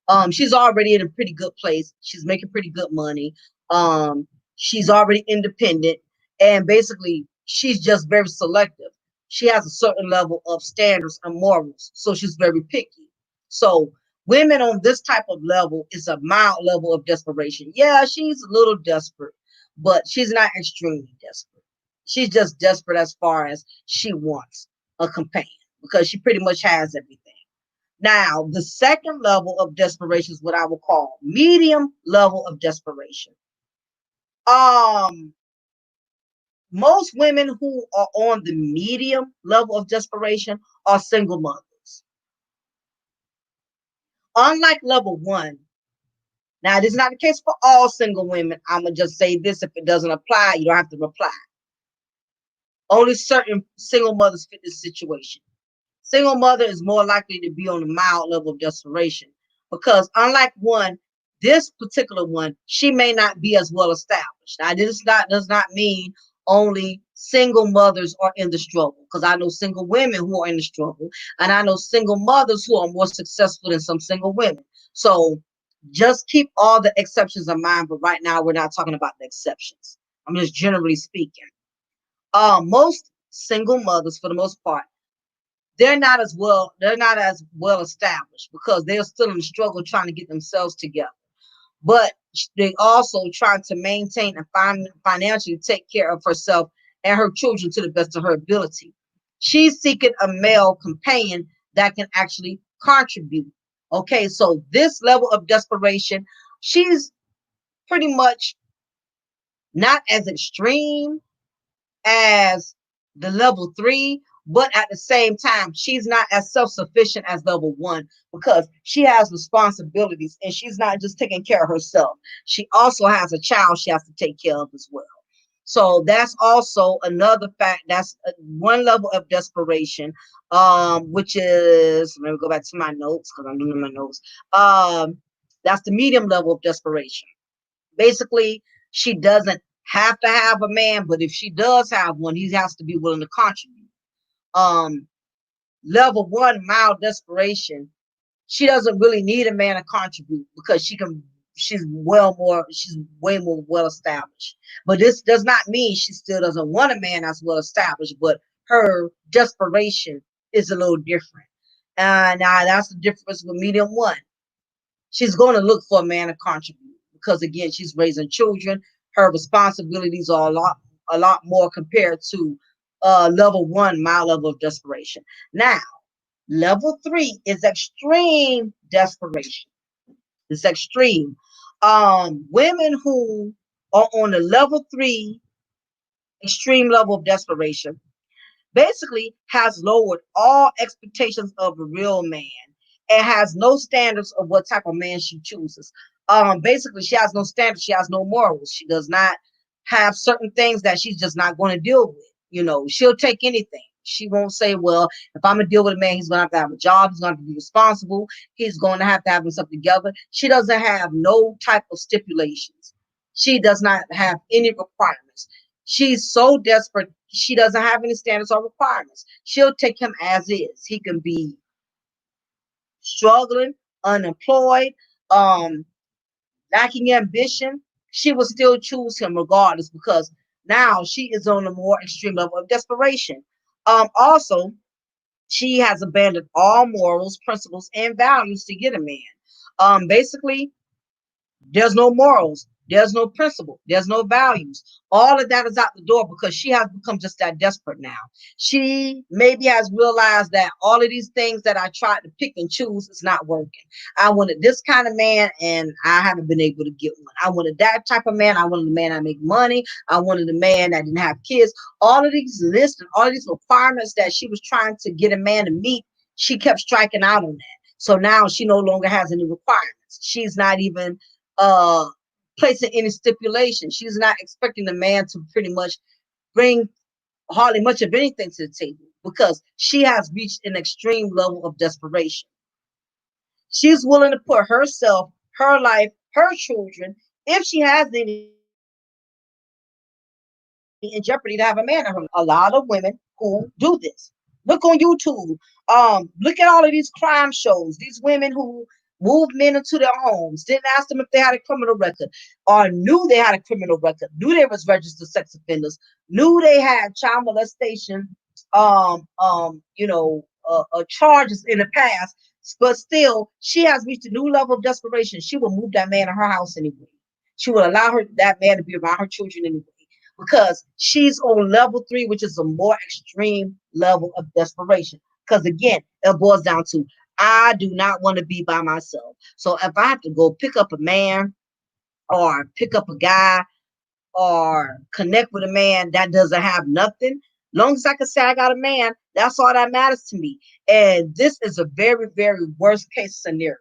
one. She's already in a pretty good place. She's making pretty good money. She's already independent, and basically, she's just very selective. She has a certain level of standards and morals, so she's very picky. So women on this type of level is a mild level of desperation. Yeah, she's a little desperate, but she's not extremely desperate. She's just desperate as far as she wants a companion because she pretty much has everything. Now, the second level of desperation is what I would call medium level of desperation. Um, Most women who are on the medium level of desperation are single mothers. Unlike level one, now this is not the case for all single women. I'm gonna just say this: if it doesn't apply, you don't have to reply. Only certain single mothers fit this situation. Single mother is more likely to be on a mild level of desperation because, unlike one, this particular one, she may not be as well established. Now, does not mean only single mothers are in the struggle, because I know single women who are in the struggle, and I know single mothers who are more successful than some single women. So just keep all the exceptions in mind, but right now we're not talking about the exceptions. I'm just generally speaking. Most single mothers, for the most part, they're not as well established because they're still in the struggle trying to get themselves together, but they also trying to maintain and financially take care of herself and her children to the best of her ability. She's seeking a male companion that can actually contribute. Okay, so this level of desperation, she's pretty much not as extreme as the level three, but at the same time, she's not as self-sufficient as level one because she has responsibilities and she's not just taking care of herself. She also has a child she has to take care of as well. So that's also another fact. That's one level of desperation, which is, let me go back to my notes because I'm doing my notes. That's the medium level of desperation. Basically, she doesn't have to have a man, but if she does have one, he has to be willing to contribute. Um, Level one, mild desperation. She doesn't really need a man to contribute because she's way more well established. But this does not mean she still doesn't want a man that's well established, but her desperation is a little different. Now that's the difference with medium one. She's going to look for a man to contribute because again, she's raising children. Her responsibilities are a lot more compared to level one, my level of desperation. Now, level three is extreme desperation. It's extreme. Women who are on the level three extreme level of desperation basically has lowered all expectations of a real man and has no standards of what type of man she chooses. Basically, she has no standards. She has no morals. She does not have certain things that she's just not going to deal with. You know, she'll take anything. She won't say, well, if I'm going to deal with a man, he's going to have a job. He's going to be responsible. He's going to have himself together. She doesn't have no type of stipulations. She does not have any requirements. She's so desperate. She doesn't have any standards or requirements. She'll take him as is. He can be struggling, unemployed, um, lacking ambition. She will still choose him regardless because now she is on a more extreme level of desperation. Also, she has abandoned all morals, principles, and values to get a man. Basically, there's no morals. There's no principle. There's no values. All of that is out the door because she has become just that desperate now. She maybe has realized that all of these things that I tried to pick and choose is not working. I wanted this kind of man and I haven't been able to get one. I wanted that type of man. I wanted a man that make money. I wanted a man that didn't have kids. All of these lists and all of these requirements that she was trying to get a man to meet, she kept striking out on that. So now she no longer has any requirements. She's not even uh placing any stipulation. She's not expecting the man to pretty much bring hardly much of anything to the table because she has reached an extreme level of desperation. She's willing to put herself, her life, her children, if she has any in jeopardy to have a man in her life. A lot of women who do this. Look on YouTube. Look at all of these crime shows. These women who moved men into their homes, didn't ask them if they had a criminal record, or knew they had a criminal record, knew they was registered sex offenders, knew they had child molestation, charges in the past, but still, she has reached a new level of desperation. She will move that man in her house anyway. She will allow that man to be around her children anyway because she's on level three, which is a more extreme level of desperation. Because again, it boils down to I do not want to be by myself. So if I have to go pick up a man or pick up a guy or connect with a man that doesn't have nothing, long as I can say I got a man, that's all that matters to me. And this is a very, very worst case scenario.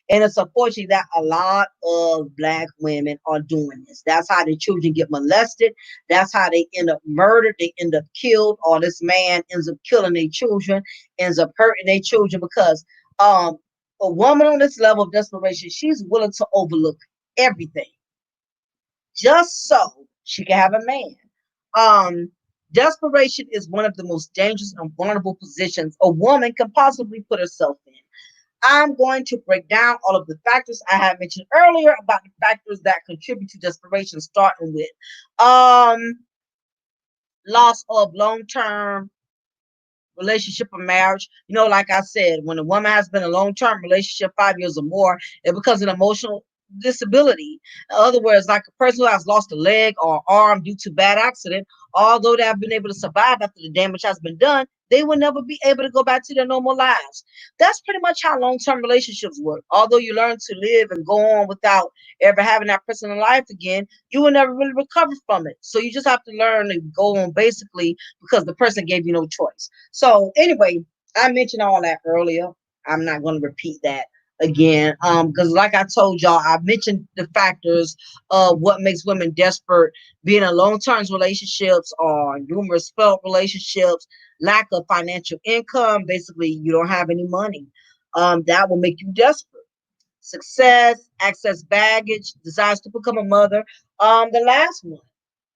And it's unfortunate that a lot of Black women are doing this. That's how the children get molested. That's how they end up murdered. They end up killed. Or this man ends up killing their children, ends up hurting their children because um, a woman on this level of desperation, she's willing to overlook everything just so she can have a man. Um, Desperation is one of the most dangerous and vulnerable positions a woman can possibly put herself in. I'm going to break down all of the factors I had mentioned earlier about the factors that contribute to desperation, starting with um, loss of long-term relationship or marriage. Like I said, when a woman has been in a long-term relationship, 5 years or more, it becomes an emotional disability. In other words, like a person who has lost a leg or arm due to bad accident, although they have been able to survive after the damage has been done, they will never be able to go back to their normal lives. That's pretty much how long-term relationships work. Although you learn to live and go on without ever having that person in life again, you will never really recover from it. So you just have to learn and go on basically because the person gave you no choice. So anyway, I mentioned all that earlier. I'm not going to repeat that again because like I told y'all, I mentioned the factors of what makes women desperate: being in long-term relationships or numerous failed relationships, lack of financial income, basically you don't have any money, that will make you desperate. Success, excess baggage, desires to become a mother. The last one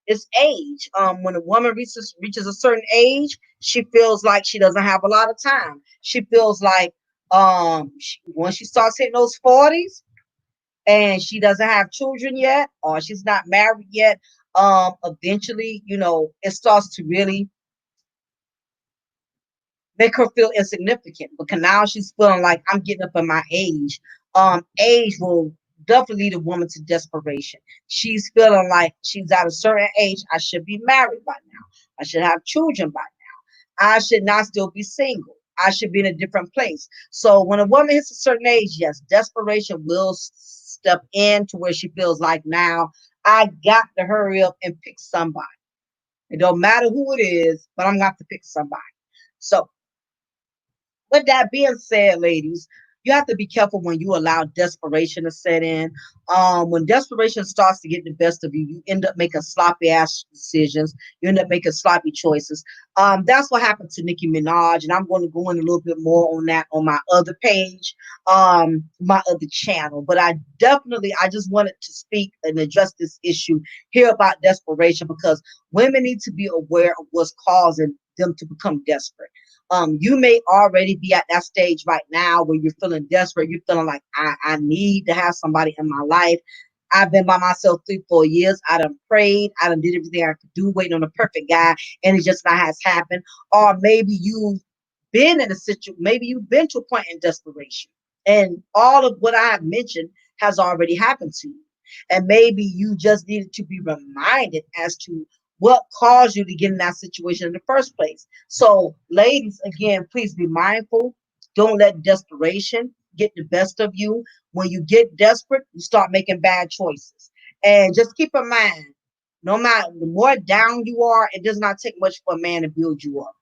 is age. When a woman reaches a certain age, she feels like she doesn't have a lot of time. She feels like once she starts hitting those 40s and she doesn't have children yet, or she's not married yet, eventually, it starts to really make her feel insignificant. Because now she's feeling like I'm getting up in my age. Age will definitely lead a woman to desperation. She's feeling like she's at a certain age. I should be married by now. I should have children by now. I should not still be single. I should be in a different place. So when a woman hits a certain age, yes, desperation will step in to where she feels like now I got to hurry up and pick somebody. It don't matter who it is, but I'm going to pick somebody. So with that being said, ladies, you have to be careful when you allow desperation to set in. When desperation starts to get the best of you, you end up making sloppy ass decisions. You end up making sloppy choices. That's what happened to Nicki Minaj, and I'm going to go in a little bit more on that on my other page, my other channel. But I just wanted to speak and address this issue here about desperation because women need to be aware of what's causing them to become desperate. You may already be at that stage right now where you're feeling desperate. You're feeling like I need to have somebody in my life. I've been by myself 3, 4 years. I done prayed. I done did everything I could do, waiting on the perfect guy, and it just not has happened. Or maybe you've been in a situation. Maybe you've been to a point in desperation, and all of what I have mentioned has already happened to you. And maybe you just needed to be reminded as to what caused you to get in that situation in the first place. So, ladies, again, please be mindful. Don't let desperation get the best of you. When you get desperate, you start making bad choices. And just keep in mind, no matter the more down you are, it does not take much for a man to build you up.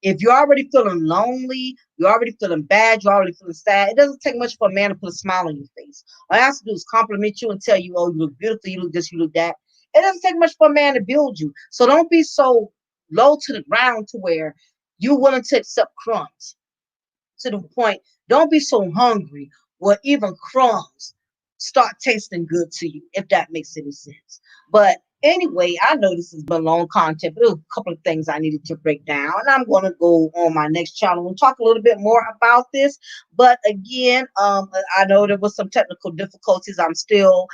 If you're already feeling lonely, you're already feeling bad, you're already feeling sad, it doesn't take much for a man to put a smile on your face. All he has to do is compliment you and tell you, oh, you look beautiful, you look this, you look that. It doesn't take much for a man to build you. So don't be so low to the ground to where you're willing to accept crumbs to the point. Don't be so hungry where even crumbs start tasting good to you, if that makes any sense. But anyway, I know this has been long content, but there was a couple of things I needed to break down. And I'm going to go on my next channel and talk a little bit more about this. But again, I know there was some technical difficulties. I'm still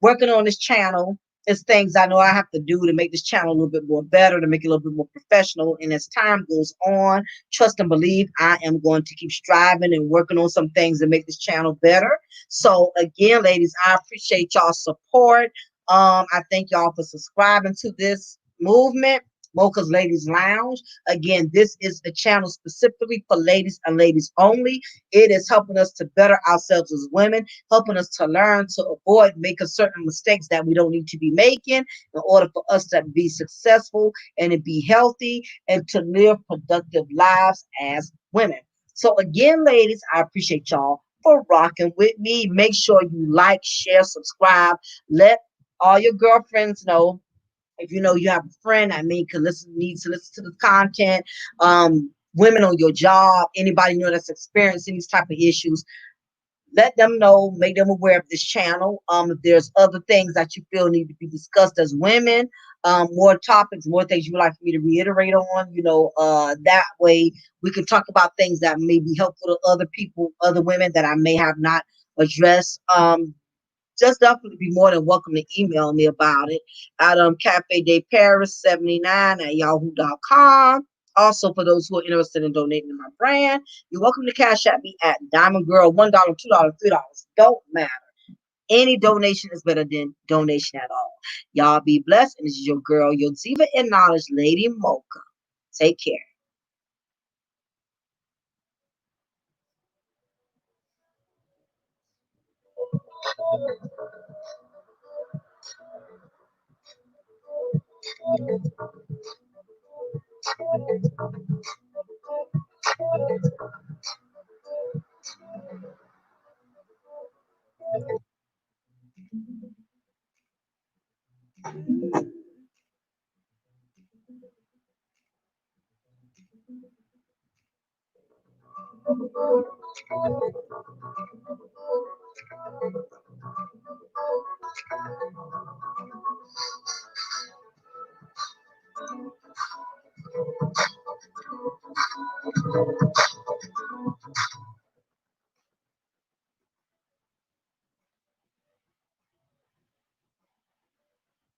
working on this channel. It's things I know I have to do to make this channel a little bit more better, to make it a little bit more professional. And as time goes on, trust and believe, I am going to keep striving and working on some things to make this channel better. So again, ladies, I appreciate y'all's support. I thank y'all for subscribing to this movement, Mocha's Ladies Lounge. Again, this is a channel specifically for ladies and ladies only. It is helping us to better ourselves as women, helping us to learn to avoid making certain mistakes that we don't need to be making in order for us to be successful and to be healthy and to live productive lives as women. So again, ladies, I appreciate y'all for rocking with me. Make sure you like, share, subscribe. Let all your girlfriends know. If you know you have a friend that needs to listen to the content, women on your job, anybody you know that's experiencing these type of issues, let them know, make them aware of this channel. If there's other things that you feel need to be discussed as women, more topics, more things you would like for me to reiterate on, that way we can talk about things that may be helpful to other people, other women that I may have not addressed. Just definitely be more than welcome to email me about it at Cafe de Paris 79 at yahoo.com. Also, for those who are interested in donating to my brand, you're welcome to cash at me at Diamond Girl, $1, $2, $3. Don't matter. Any donation is better than donation at all. Y'all be blessed. And this is your girl, your Diva in Knowledge, Lady Mocha. Take care.